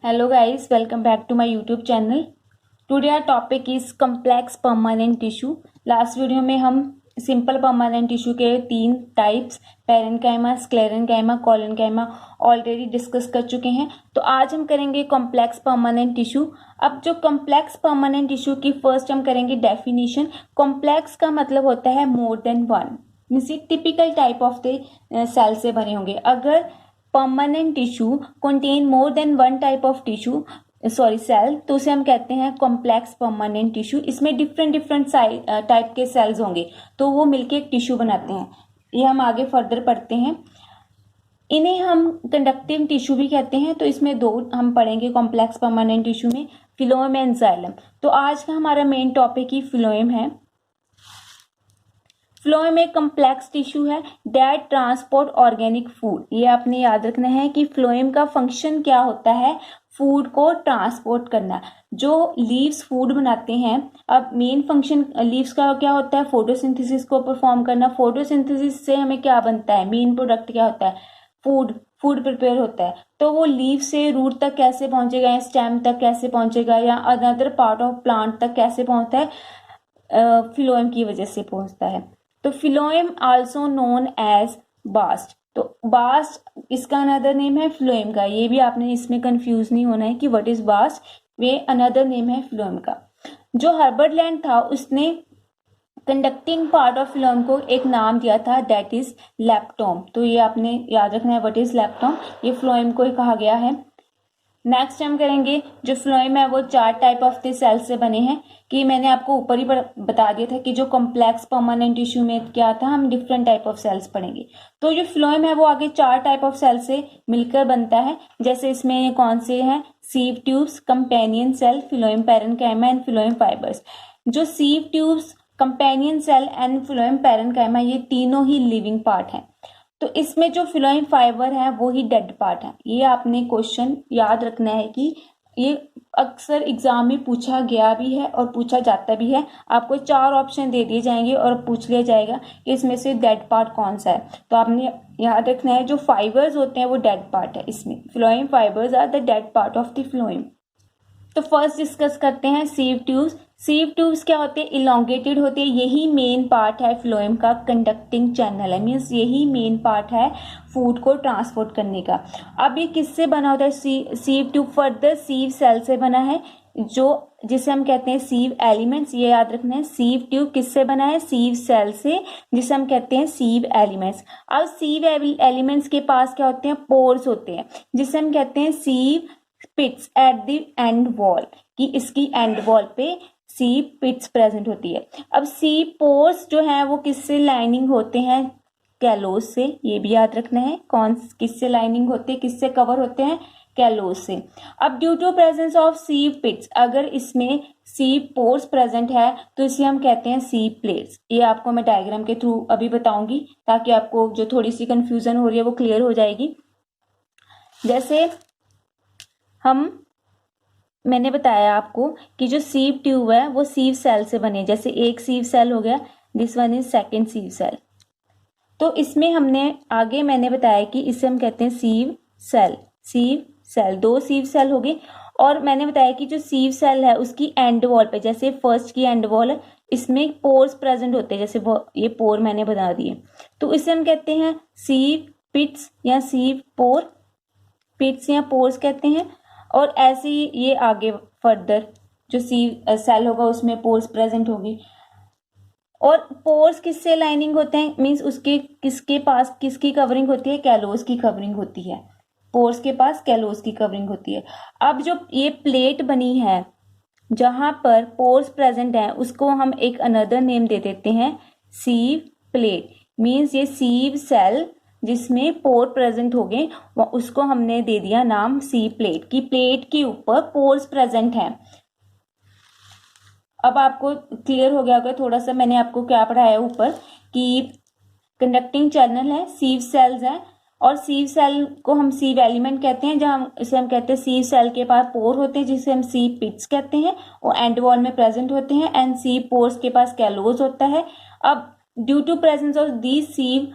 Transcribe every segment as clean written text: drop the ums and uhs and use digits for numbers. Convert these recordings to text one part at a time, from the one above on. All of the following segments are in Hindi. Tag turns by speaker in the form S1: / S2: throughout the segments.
S1: Hello guys, welcome back to my YouTube channel. Today our topic is complex permanent tissue. Last video में हम सिंपल परमानेंट टिश्यू के 3 types parenchyma, sclerenchyma, collenchyma already discuss कर चुके हैं। तो आज हम करेंगे कॉम्प्लेक्स परमानेंट टिश्यू। अब जो कॉम्प्लेक्स परमानेंट टिश्यू की फर्स्ट हम करेंगे डेफिनेशन। कॉम्प्लेक्स का मतलब होता है more than one, means typical type of the cell से बने होंगे। अगर permanent tissue contain more than one type of tissue cell, तो उसे हम कहते हैं कॉम्प्लेक्स परमानेंट टिश्यू। इसमें डिफरेंट टाइप के सेल्स होंगे तो वो मिलके एक टिश्यू बनाते हैं। ये हम आगे फर्दर पढ़ते हैं। इन्हें हम कंडक्टिव टिश्यू भी कहते हैं। तो इसमें 2 हम पढ़ेंगे कॉम्प्लेक्स परमानेंट टिश्यू में, फिलोएम एंड जाइलम। तो आज का हमारा मेन टॉपिक ही फिलोएम है। फ्लोएम एक कम्प्लेक्स टिश्यू है दैट ट्रांसपोर्ट ऑर्गेनिक फूड। ये आपने याद रखना है कि फ्लोएम का फंक्शन क्या होता है, फूड को ट्रांसपोर्ट करना। जो लीव्स फूड बनाते हैं, अब मेन फंक्शन लीव्स का क्या होता है, फोटोसिंथेसिस को परफॉर्म करना। फोटोसिंथेसिस से हमें क्या बनता है, मेन प्रोडक्ट क्या होता है, फूड प्रिपेयर होता है। तो वो लीव से रूट तक कैसे पहुंचेगा या स्टेम तक कैसे पहुंचेगा या अनदर पार्ट ऑफ प्लांट तक कैसे पहुंचता है, फ्लोएम की वजह से पहुंचता है। तो phloem also known as bast. तो बास्ट इसका अनदर नेम है फ्लोएम का। ये भी आपने इसमें कंफ्यूज नहीं होना है कि what is bast, way another name है फ्लोएम का। जो हर्बर्ट लैंड था उसने कंडक्टिंग पार्ट ऑफ फिलोएम को एक नाम दिया था, दैट इज लेप्टोम। तो ये आपने याद रखना है, व्हाट इज लेप्टोम, ये फ्लोएम को कहा गया है। नेक्स्ट हम करेंगे जो फ्लोएम है वो 4 टाइप ऑफ द सेल से बने हैं। कि मैंने आपको ऊपर ही बता दिया था कि जो कॉम्प्लेक्स परमानेंट टिश्यू में क्या था, हम डिफरेंट टाइप ऑफ सेल्स पढ़ेंगे। तो जो फ्लोएम है वो आगे 4 टाइप ऑफ सेल से मिलकर बनता है। जैसे इसमें कौन से हैं, sieve tubes, companion cell, phloem parenchyma and phloem fibres. जो sieve tubes, companion cell and phloem parenchyma ये तीनों ही लिविंग पार्ट हैं। तो इसमें जो फिलोएम फाइबर है वो ही डेड पार्ट है। ये आपने क्वेश्चन याद रखना है कि ये अक्सर एग्जाम में पूछा गया भी है और पूछा जाता भी है। आपको 4 ऑप्शन दे दिए जाएंगे और पूछ लिया जाएगा कि इसमें से डेड पार्ट कौन सा है। तो आपने याद रखना है जो फाइबर्स होते हैं वो डेड पार्ट है। इसमें phloem fibers are the dead part of the phloem. तो फर्स्ट डिस्कस करते हैं सीव ट्यूब्स। सीव ट्यूब्स क्या होते हैं, इलोंगेटेड होते हैं। यही मेन पार्ट है फिलोएम का, कंडक्टिंग चैनल है, मीन्स यही मेन पार्ट है फूड को ट्रांसपोर्ट करने का। अब ये किससे बना होता है, सीव ट्यूब फर्दर सीव सेल से बना है, जो जिसे हम कहते हैं सीव एलिमेंट्स। ये याद रखना है, सीव ट्यूब किससे बना है, सीव सेल से, जिसे हम कहते हैं सीव एलिमेंट्स। अब सीव एलिमेंट्स के पास क्या होते हैं, पोर्स होते हैं, जिसे हम कहते हैं सीव पिट्स एट द एंड वॉल, कि इसकी एंड वॉल पे सी पिट्स प्रेजेंट होती है। अब सी पोर्स जो है वो किससे लाइनिंग होते हैं, कैलोज से। ये भी याद रखना है, कौन किससे लाइनिंग होते हैं, किससे कवर होते हैं, कैलोज से। अब ड्यू टू प्रेजेंस ऑफ सी पिट्स, अगर इसमें सी पोर्स प्रेजेंट है तो इसे हम कहते हैं सी प्लेट्स। ये आपको मैं डायग्राम के थ्रू अभी बताऊंगी ताकि आपको जो थोड़ी सी कंफ्यूजन हो रही है वो क्लियर हो जाएगी। जैसे मैंने बताया आपको कि जो सीव ट्यूब है वो सीव सेल से बने। जैसे एक सीव सेल हो गया, this one is second sieve cell. तो इसमें मैंने बताया कि इसे हम कहते हैं सीव सेल 2 सीव सेल हो गए। और मैंने बताया कि जो सीव सेल है उसकी एंड वॉल पे, जैसे फर्स्ट की एंड वॉल है, इसमें पोर्स प्रेजेंट होते हैं, जैसे ये पोर मैंने बता दिए। तो इसे हम कहते हैं सीव पिट्स या सीव पोर, पिट्स या पोर्स कहते हैं। और ऐसे ही ये आगे फर्दर जो सीव सेल होगा उसमें पोर्स प्रेजेंट होगी। और पोर्स किससे लाइनिंग होते हैं, मींस उसके किसके पास किसकी कवरिंग होती है, कैलोज की कवरिंग होती है। पोर्स के पास कैलोज की कवरिंग होती है। अब जो ये प्लेट बनी है जहां पर पोर्स प्रेजेंट है उसको हम एक अनदर नेम दे देते हैं सीव प्लेट। मींस ये सीव सेल जिसमें पोर प्रेजेंट हो गए उसको हमने दे दिया नाम सी प्लेट, की प्लेट के ऊपर पोर्स प्रेजेंट हैं। अब आपको क्लियर हो गया होगा थोड़ा सा, मैंने आपको क्या पढ़ाया ऊपर कि कंडक्टिंग चैनल है, सीव सेल्स है, और सीव सेल को हम सीव एलिमेंट कहते हैं, जहाँ इसे हम कहते हैं सीव सेल के पास पोर होते हैं जिसे हम सीव पिट्स कहते हैं, वो एंड वॉल में प्रेजेंट होते हैं। एंड सीव पोर्स के पास कैलोज होता है। अब due to presence of the sieve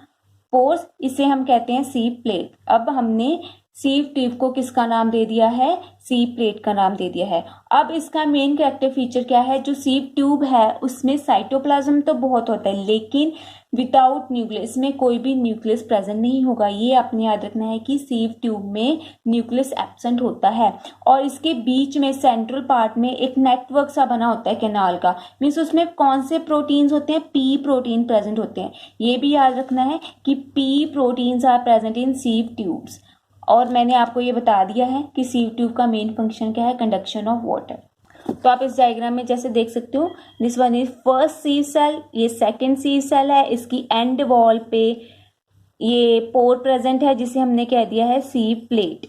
S1: pores इसे हम कहते हैं सीव प्लेट। अब हमने सीव ट्यूब को किसका नाम दे दिया है, सीव प्लेट का नाम दे दिया है। अब इसका मेन कैरेक्टर फीचर क्या है, जो सीव ट्यूब है उसमें साइटोप्लाज्म तो बहुत होता है लेकिन विदाउट न्यूक्लियस, में कोई भी न्यूक्लियस प्रेजेंट नहीं होगा। ये आपने याद रखना है कि सीव ट्यूब में न्यूक्लियस एब्सेंट होता है और इसके बीच में सेंट्रल पार्ट में एक नेटवर्क सा बना होता है कैनाल का, मीन्स उसमें कौन से प्रोटीन्स होते हैं, पी प्रोटीन प्रेजेंट होते हैं। ये भी याद रखना है कि P proteins are present in sieve tubes. और मैंने आपको ये बता दिया है कि सीव ट्यूब का मेन फंक्शन क्या है, कंडक्शन ऑफ वाटर। तो आप इस डायग्राम में जैसे देख सकते हो, this one is first sieve cell, ये सेकंड सीव सेल है, इसकी एंड वॉल पे ये पोर प्रेजेंट है जिसे हमने कह दिया है सीव प्लेट।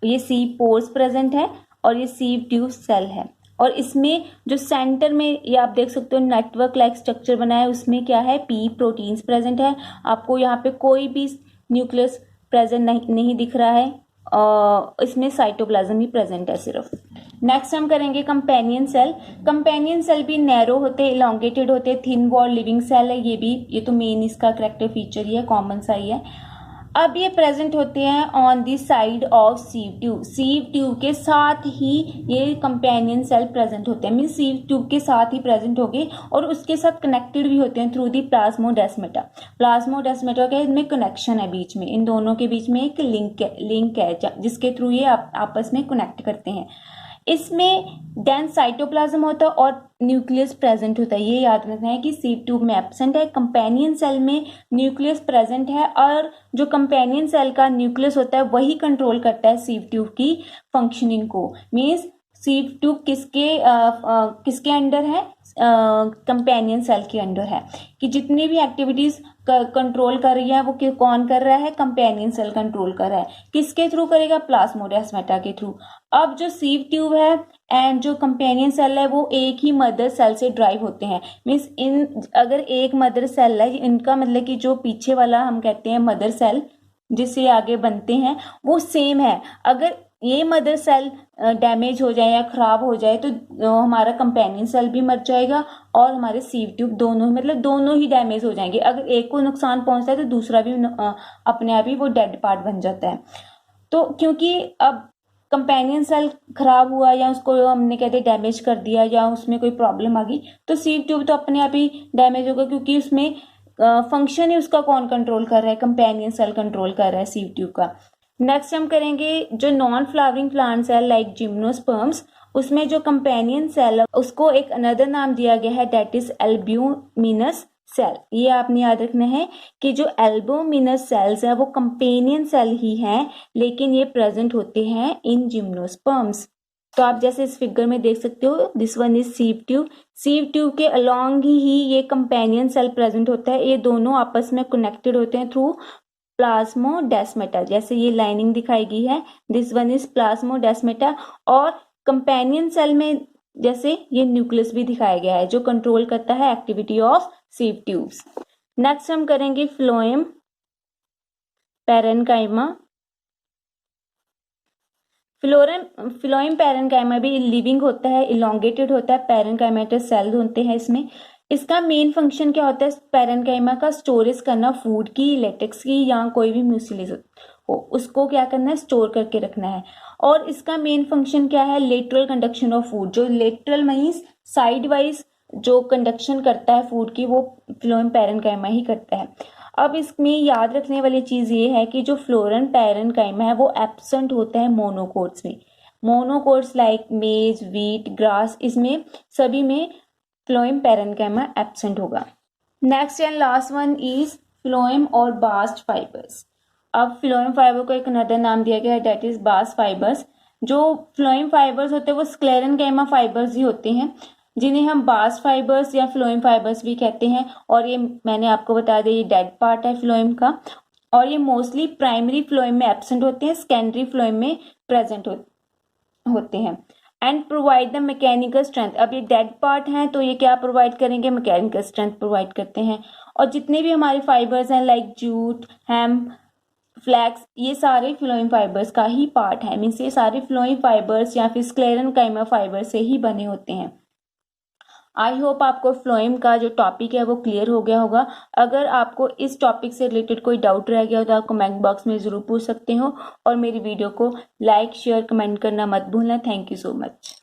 S1: ये सीव पोर्स प्रेजेंट है और ये सीव ट्यूब सेल है। और इसमें जो सेंटर में ये आप देख सकते हो नेटवर्क लाइक स्ट्रक्चर बना है, उसमें क्या है, पी प्रोटीन्स प्रेजेंट है। आपको यहाँ पे कोई भी न्यूक्लियस प्रेजेंट नहीं दिख रहा है, इसमें साइटोप्लाज्म ही प्रेजेंट है सिर्फ। नेक्स्ट हम करेंगे कंपेनियन सेल। कंपेनियन सेल भी नैरो होते हैं, इलोंगेटेड होते हैं, थिन वॉल लिविंग सेल है। ये तो मेन इसका कैरेक्टर फीचर ही है, कॉमन सा ही है। अब ये प्रेजेंट होते हैं on the side of sieve tube. Sieve tube के साथ ही ये कंपेनियन सेल प्रेजेंट होते हैं, मीन्स सीव ट्यूब के साथ ही प्रेजेंट हो गए और उसके साथ कनेक्टेड भी होते हैं थ्रू दी प्लाज्मोडेस्माटा। प्लाज्मोडेस्माटा का इनमें कनेक्शन है बीच में, इन दोनों के बीच में एक लिंक है जिसके थ्रू ये आपस में कनेक्ट करते हैं। इसमें डेंस साइटोप्लाज्म होता है और न्यूक्लियस प्रेजेंट होता है। ये याद रखना है कि सीव ट्यूब में एब्सेंट है, कंपेनियन सेल में न्यूक्लियस प्रेजेंट है और जो कंपेनियन सेल का न्यूक्लियस होता है वही कंट्रोल करता है सीव ट्यूब की फंक्शनिंग को। मीन्स सीव ट्यूब किसके अंडर है, कंपेनियन सेल के अंडर है, कि जितनी भी एक्टिविटीज कंट्रोल कर रही है वो कौन कर रहा है, कंपेनियन सेल कंट्रोल कर रहा है। किसके थ्रू करेगा, प्लाज्मोडेस्माटा के थ्रू। अब जो सीव ट्यूब है एंड जो कंपेनियन सेल है वो एक ही मदर सेल से ड्राइव होते हैं। मीन्स अगर एक मदर सेल है, इनका मतलब कि जो पीछे वाला हम कहते हैं मदर सेल जिससे आगे बनते हैं वो सेम है। अगर ये मदर सेल डैमेज हो जाए या खराब हो जाए तो हमारा कंपेनियन सेल भी मर जाएगा और हमारे सीव ट्यूब दोनों ही डैमेज हो जाएंगे। अगर एक को नुकसान पहुंचता है तो दूसरा भी अपने आप ही वो डेड पार्ट बन जाता है। तो क्योंकि अब कंपेनियन सेल खराब हुआ या उसको हमने कहते डैमेज कर दिया या उसमें कोई प्रॉब्लम आ गई तो सीव ट्यूब तो अपने आप ही डैमेज होगा, क्योंकि उसमें फंक्शन ही उसका कौन कंट्रोल कर रहा है, कंपेनियन सेल कंट्रोल कर रहा है सीव ट्यूब का। नेक्स्ट हम करेंगे जो नॉन फ्लावरिंग प्लांट्स है लाइक जिम्नोस्पर्म्स, उसमें जो कंपेनियन सेल है उसको एक अनदर नाम दिया गया है, दैट इज एल्ब्यूमिनस सेल। ये आपने याद रखना है कि जो एल्ब्यूमिनस सेल्स है वो कंपेनियन सेल ही हैं लेकिन ये प्रेजेंट होते हैं इन जिम्नोस्पर्म्स। तो आप जैसे इस फिगर में देख सकते हो, this one is sieve tube. Sieve tube के अलोंग ही ये कंपेनियन सेल प्रेजेंट होता है। ये दोनों आपस में कनेक्टेड होते हैं थ्रू प्लाज्मोडेस्माटा, जैसे ये लाइनिंग दिखाई गई है, दिस वन इज प्लाज्मोडेस्माटा। और कंपेनियन सेल में जैसे ये न्यूक्लियस भी दिखाया गया है जो कंट्रोल करता है activity of sieve tubes. Next हम करेंगे फ्लोएम पैरेन्काइमा। फ्लोएम पैरेन्काइमा भी लिविंग होता है, इलोंगेटेड होता है, पैरेन्काइमेटस सेल होते हैं इसमें। इसका मेन फंक्शन क्या होता है, पैरेन्काइमा का स्टोरेज करना, फूड की, लेटेक्स की या कोई भी म्यूसिलीज हो उसको क्या करना है, स्टोर करके रखना है। और इसका मेन फंक्शन क्या है, लेटरल कंडक्शन ऑफ फूड। जो लेटरल मींस साइड वाइज जो कंडक्शन करता है फूड की वो फ्लोएम पैरेन्काइमा ही करता है। अब इसमें याद रखने वाली चीज ये है कि जो फ्लोएम पैरेन्काइमा है वो एब्सेंट होता है मोनोकोट्स में। मोनोकोट्स लाइक मेज, व्हीट, ग्रास, इसमें सभी में फ्लोएम पैरेन्काइमा एब्सेंट होगा। Next and last one is phloem और बास्ट फाइबर्स। अब फ्लोएम फाइबर को एक अनदर नाम दिया गया है, दैट इज बास्ट फाइबर्स। जो फ्लोएम फाइबर्स होते हैं वो स्क्लेरेन्काइमा फाइबर्स ही होते हैं जिन्हें हम बास्ट फाइबर्स या फ्लोएम फाइबर्स भी कहते हैं। और ये मैंने आपको बता दिया ये डेड पार्ट है फ्लोएम का और ये मोस्टली प्राइमरी फ्लोएम में एब्सेंट होते हैं, सेकेंडरी फ्लोएम में प्रेजेंट होते हैं। And provide the mechanical strength. अब ये डेड पार्ट हैं तो ये क्या प्रोवाइड करेंगे, मैकेनिकल स्ट्रेंथ प्रोवाइड करते हैं। और जितने भी हमारे फाइबर्स हैं लाइक जूट, हेम्प, फ्लैक्स, ये सारे फ्लोएम फाइबर्स का ही पार्ट है। मीन्स ये सारे फ्लोएम फाइबर्स या फिर स्क्लेरेन्काइमा फाइबर से ही बने होते हैं। आई होप आपको फ्लोएम का जो टॉपिक है वो क्लियर हो गया होगा। अगर आपको इस टॉपिक से रिलेटेड कोई डाउट रह गया हो तो आप कमेंट बॉक्स में ज़रूर पूछ सकते हो और मेरी वीडियो को लाइक शेयर कमेंट करना मत भूलना। Thank you so much.